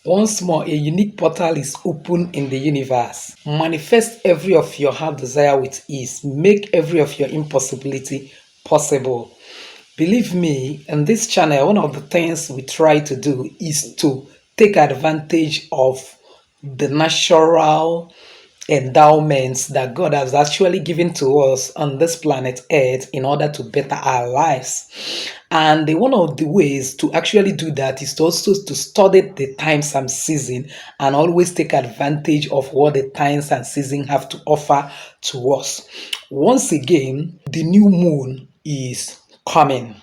Once more, a unique portal is open in the universe. Manifest every of your heart desire with ease. Make every of your impossibility possible. Believe me, in this channel, one of the things we try to do is to take advantage of the natural endowments that God has actually given to us on this planet Earth in order to better our lives. And one of the ways to actually do that is to also to study the times and season and always take advantage of what the times and season have to offer to us. Once again, the new moon is coming.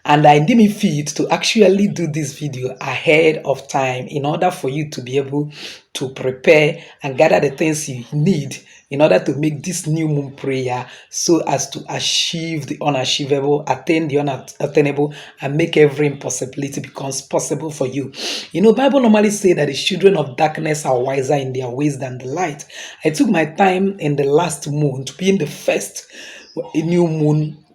And I deem it fit to actually do this video ahead of time in order for you to be able to prepare and gather the things you need in order to make this new moon prayer so as to achieve the unachievable, attain the unattainable, and make every impossibility becomes possible for you. You know, Bible normally say that the children of darkness are wiser in their ways than the light. I took my time in the last moon to be in the first new moon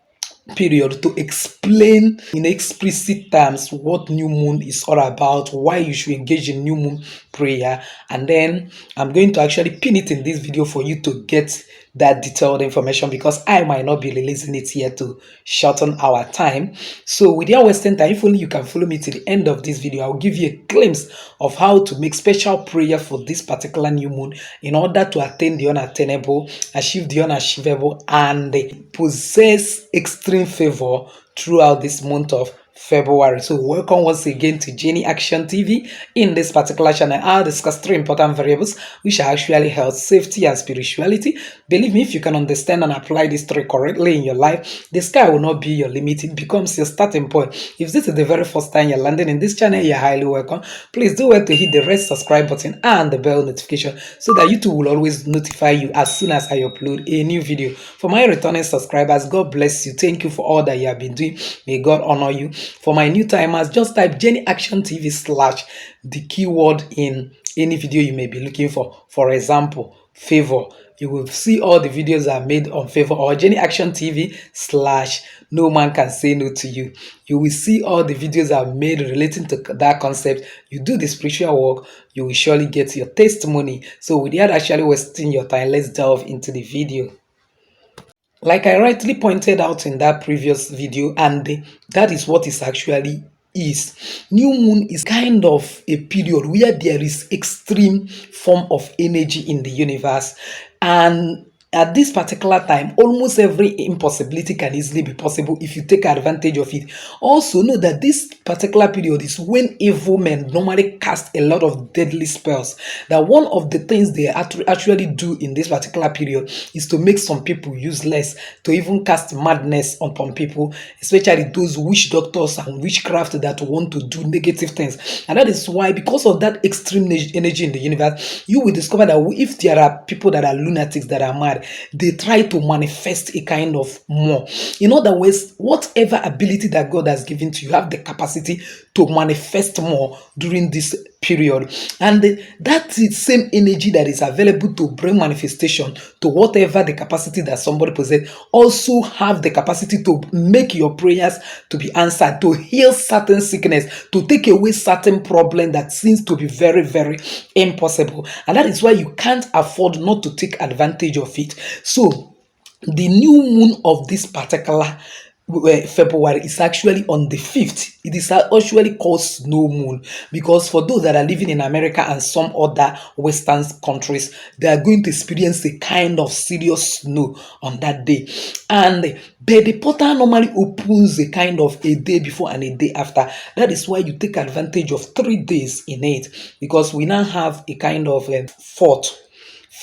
period to explain in explicit terms what new moon is all about, why you should engage in new moon prayer, and then I'm going to actually pin it in this video for you to get that detailed information because I might not be releasing it here to shorten our time. So without wasting time, if only you can follow me to the end of this video, I'll give you a glimpse of how to make special prayer for this particular new moon in order to attain the unattainable, achieve the unachievable, and possess extreme favor throughout this month of February. So welcome once again to Jenny Action TV. In this particular channel, I'll discuss three important variables which are actually health, safety, and spirituality. Believe me, if you can understand and apply these three correctly in your life, the sky will not be your limit. It becomes your starting point. If this is the very first time you're landing in this channel, you're highly welcome. Please do well to hit the red subscribe button and the bell notification so that YouTube will always notify you as soon as I upload a new video. For my returning subscribers, God bless you. Thank you for all that you have been doing. May God honor you. For my new timers, just type Jenny Action TV / the keyword in any video you may be looking for. For example, favor. You will see all the videos I made on favor, or Jenny Action TV / no man can say no to you. You will see all the videos I've made relating to that concept. You do the spiritual work, you will surely get your testimony. So without actually wasting your time, let's delve into the video. Like I rightly pointed out in that previous video, and that is what is actually is. New moon is kind of a period where there is extreme form of energy in the universe, and at this particular time, almost every impossibility can easily be possible if you take advantage of it. Also, know that this particular period is when evil men normally cast a lot of deadly spells. That one of the things they actually do in this particular period is to make some people useless, to even cast madness upon people, especially those witch doctors and witchcraft that want to do negative things. And that is why, because of that extreme energy in the universe, you will discover that if there are people that are lunatics, that are mad, they try to manifest a kind of more. In other words, whatever ability that God has given to you, have the capacity to manifest more during this period. And that is same energy that is available to bring manifestation to whatever the capacity that somebody possesses, also have the capacity to make your prayers to be answered, to heal certain sickness, to take away certain problem that seems to be very, very impossible. And that is why you can't afford not to take advantage of it. So the new moon of this particular February is actually on the 5th. It is actually called snow moon because for those that are living in America and some other Western countries, they are going to experience a kind of serious snow on that day. And but the portal normally opens a kind of a day before and a day after. That is why you take advantage of 3 days in it, because we now have a kind of a 4th,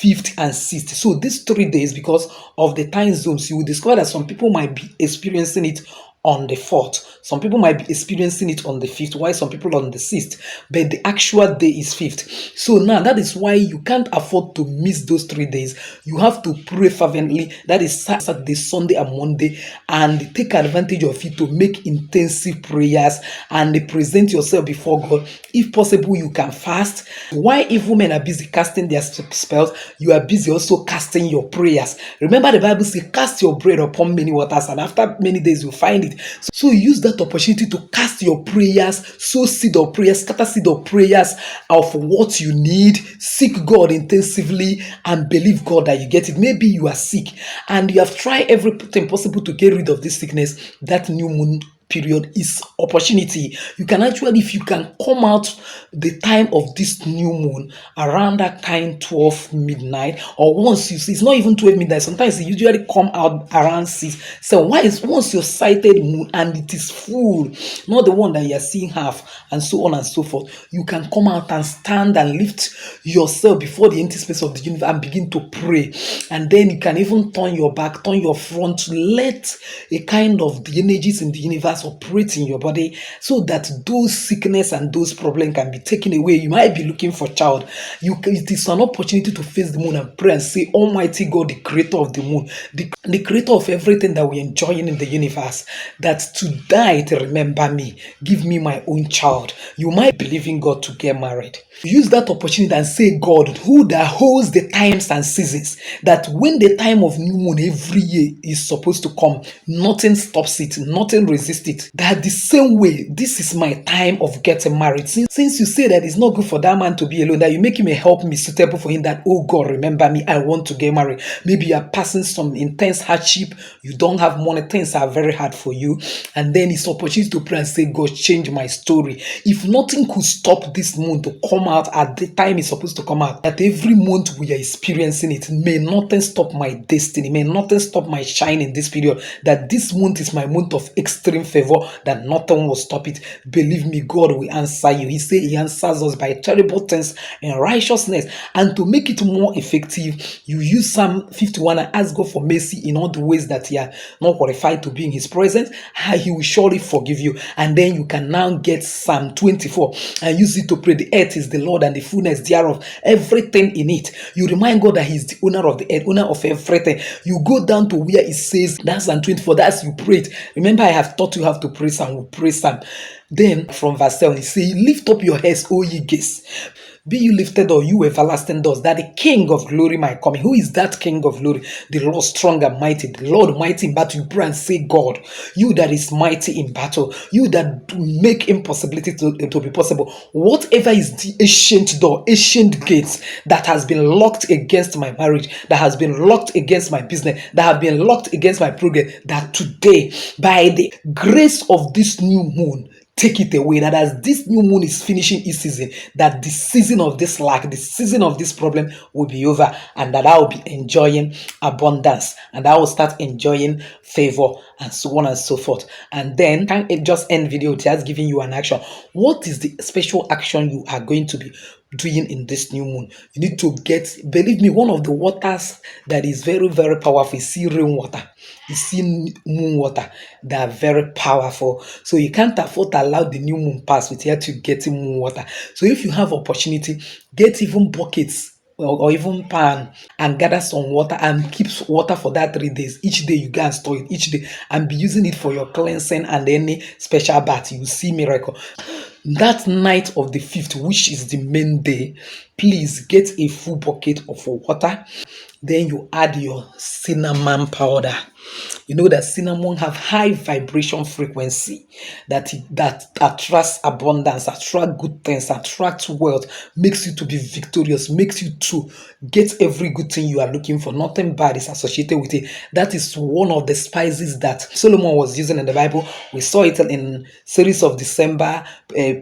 5th, and 6th. So these 3 days, because of the time zones, you will discover that some people might be experiencing it on the 4th, some people might be experiencing it on the 5th, while some people on the 6th, but the actual day is 5th. So now that is why you can't afford to miss those 3 days. You have to pray fervently, that is Saturday, Sunday, and Monday, and take advantage of it to make intensive prayers and present yourself before God. If possible, you can fast. While evil men are busy casting their spells, you are busy also casting your prayers. Remember, the Bible says, cast your bread upon many waters, and after many days you find it. So use that opportunity to cast your prayers, sow seed of prayers, scatter seed of prayers of what you need. Seek God intensively and believe God that you get it. Maybe you are sick and you have tried everything possible to get rid of this sickness. That new moon period is opportunity. You can actually, if you can come out the time of this new moon around that kind 12 midnight, or once you see, it's not even 12 midnight, sometimes it usually come out around 6. So why is once you're sighted moon and it is full, not the one that you're seeing half, and so on and so forth, you can come out and stand and lift yourself before the empty space of the universe and begin to pray. And then you can even turn your back, turn your front, let a kind of the energies in the universe operate in your body, so that those sickness and those problems can be taken away. You might be looking for child. It is an opportunity to face the moon and pray and say, Almighty God, the creator of the moon, the creator of everything that we're enjoying in the universe, that tonight remember me, give me my own child. You might believe in God to get married. Use that opportunity and say, God, who that holds the times and seasons, that when the time of new moon every year is supposed to come, nothing stops it, nothing resists it. That the same way, this is my time of getting married. Since you say that it's not good for that man to be alone, that you make him a help me suitable for him, that, oh God, remember me, I want to get married. Maybe you are passing some intense hardship, you don't have money, things are very hard for you, and then it's opportunity to pray and say, God, change my story. If nothing could stop this moon to come out at the time it's supposed to come out, that every month we are experiencing it, may nothing stop my destiny, may nothing stop my shine in this period, that this month is my month of extreme favor, that nothing will stop it. Believe me, God will answer you. He said he answers us by terrible things and righteousness. And to make it more effective, you use Psalm 51 and ask God for mercy in all the ways that you are not qualified to be in his presence. He will surely forgive you. And then you can now get Psalm 24 and use it to pray. The earth is the Lord and the fullness thereof, everything in it. You remind God that he's the owner of the earth, owner of everything. You go down to where it says, that's Psalm 24, that's you pray it. Remember, I have taught you how to pray Psalm. We pray Psalm. Then from verse 7, he says, lift up your heads, O ye gates. Be you lifted, or you everlasting doors, that the King of glory might come in. Who is that King of glory? The Lord strong and mighty, the Lord mighty in battle. You pray and say, God, you that is mighty in battle, you that make impossibility to be possible. Whatever is the ancient door, ancient gates that has been locked against my marriage, that has been locked against my business, that have been locked against my progress, that today, by the grace of this new moon, take it away. That as this new moon is finishing its season, that the season of this lack, the season of this problem will be over, and that I will be enjoying abundance, and I will start enjoying favor, and so on and so forth. And then can't it just end video just giving you an action? What is the special action you are going to be doing in this new moon? You need to get, believe me, one of the waters that is very, very powerful is sea rainwater. You see moon water, they are very powerful. So you can't afford to allow the new moon pass without you getting moon water. So if you have opportunity, get even buckets or even pan and gather some water and keep water for that 3 days. Each day you go and store it each day and be using it for your cleansing and any special bath. You will see miracle. That night of the 5th, which is the main day, please get a full bucket of water. Then you add your cinnamon powder. You know that cinnamon have high vibration frequency that attracts abundance, attract good things, attract wealth, makes you to be victorious, makes you to get every good thing you are looking for. Nothing bad is associated with it. That is one of the spices that Solomon was using in the Bible. We saw it in series of December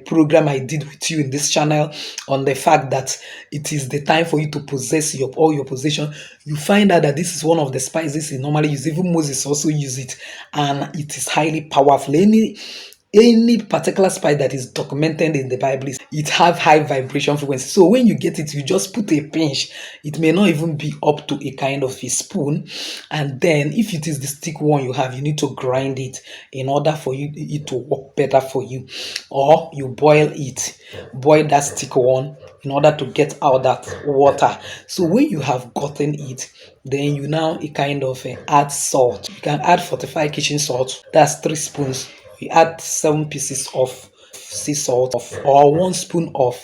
program I did with you in this channel on the fact that it is the time for you to possess all your possession. You find out that this is one of the spices he normally uses. Even Moses also use it, and it is highly powerful. Any particular spice that is documented in the Bible, it have high vibration frequency. So when you get it, you just put a pinch. It may not even be up to a kind of a spoon. And then if it is the stick one you have, you need to grind it in order for it to work better for you. Or you boil that stick one in order to get out that water. So when you have gotten it, then you now kind of add salt. You can add fortified kitchen salt. That's 3 spoons. You add 7 pieces of sea salt or 1 spoon of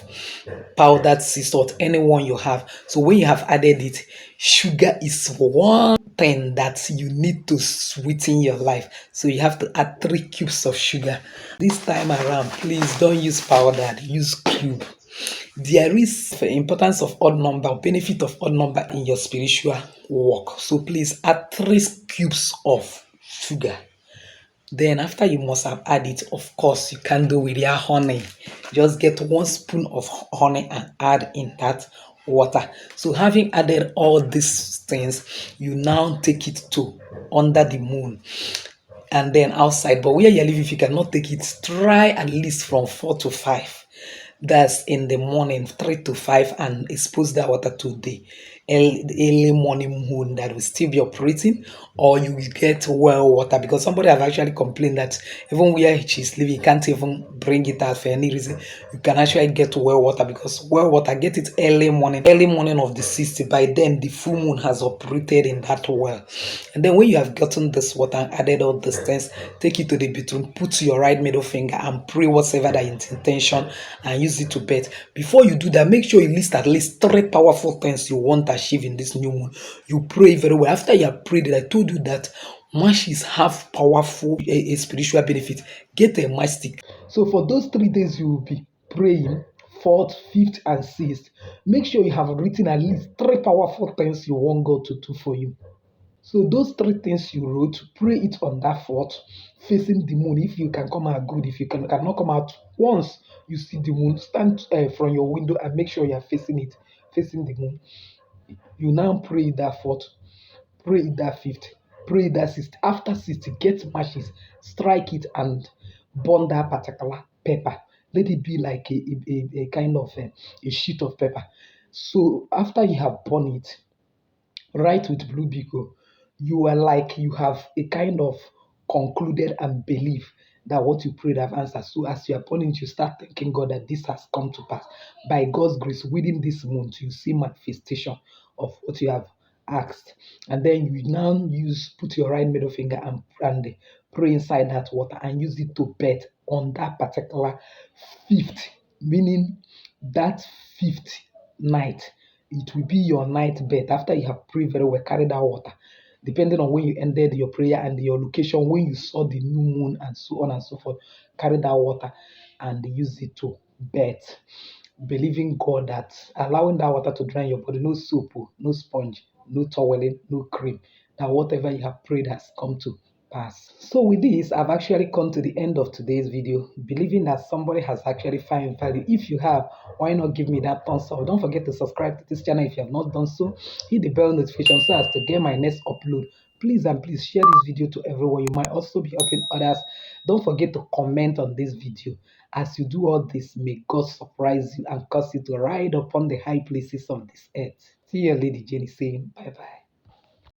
powdered sea salt, any one you have. So when you have added it, sugar is 1 thing that you need to sweeten your life. So you have to add 3 cubes of sugar. This time around, please don't use powder, use cube. There is the importance of odd number, benefit of odd number in your spiritual work. So please add 3 cubes of sugar. Then after you must have added, of course, you can do with your honey. Just get 1 spoon of honey and add in that water. So having added all these things, you now take it to under the moon and then outside. But where you live, if you cannot take it, try at least from 4 to 5. That's in the morning, 3 to 5, and expose that water to the early morning moon that will still be operating, or you will get well water because somebody have actually complained that even where she's living, you can't even bring it out for any reason. You can actually get well water because well water get it early morning of the 60. By then, the full moon has operated in that well. And then when you have gotten this water and added all these things, take it to the bathroom, put your right middle finger and pray whatever that intention and use it to bet. Before you do that, make sure you list at least 3 powerful things you want to achieve in this new moon. You pray very well. After you have prayed, I told you that matches have powerful a spiritual benefit. Get a matchstick. So for those 3 days, you will be praying fourth, fifth, and sixth. Make sure you have written at least 3 powerful things you want God to do for you. So those 3 things you wrote, pray it on that fourth, facing the moon. If you can come out good, if you cannot come out once you see the moon, stand from your window and make sure you are facing it, facing the moon. You now pray that fourth, pray that fifth, pray that sixth. After sixth, get matches, strike it and burn that particular pepper. Let it be like a kind of a sheet of pepper. So after you have burned it, write with blue biro. You are like you have a kind of concluded and believe that what you prayed have answered. So as you are upon it, you start thanking God that this has come to pass. By God's grace, within this month, you see manifestation of what you have asked. And then you now put your right middle finger and pray inside that water and use it to bet on that particular fifth, meaning that fifth night. It will be your night bet. After you have prayed very well, carry that water. Depending on when you ended your prayer and your location, when you saw the new moon and so on and so forth, carry that water and use it to bet. Believing God that allowing that water to drain your body, no soap, no sponge, no toweling, no cream, that whatever you have prayed has come to pass. So with this, I've actually come to the end of today's video, believing that somebody has actually found value. If you have, why not give me that thumbs up? Don't forget to subscribe to this channel if you have not done so. Hit the bell notification so as to get my next upload. Please and please share this video to everyone. You might also be helping others. Don't forget to comment on this video. As you do all this, may God surprise you and cause you to ride upon the high places of this earth. See you, Lady Jenny, saying bye bye.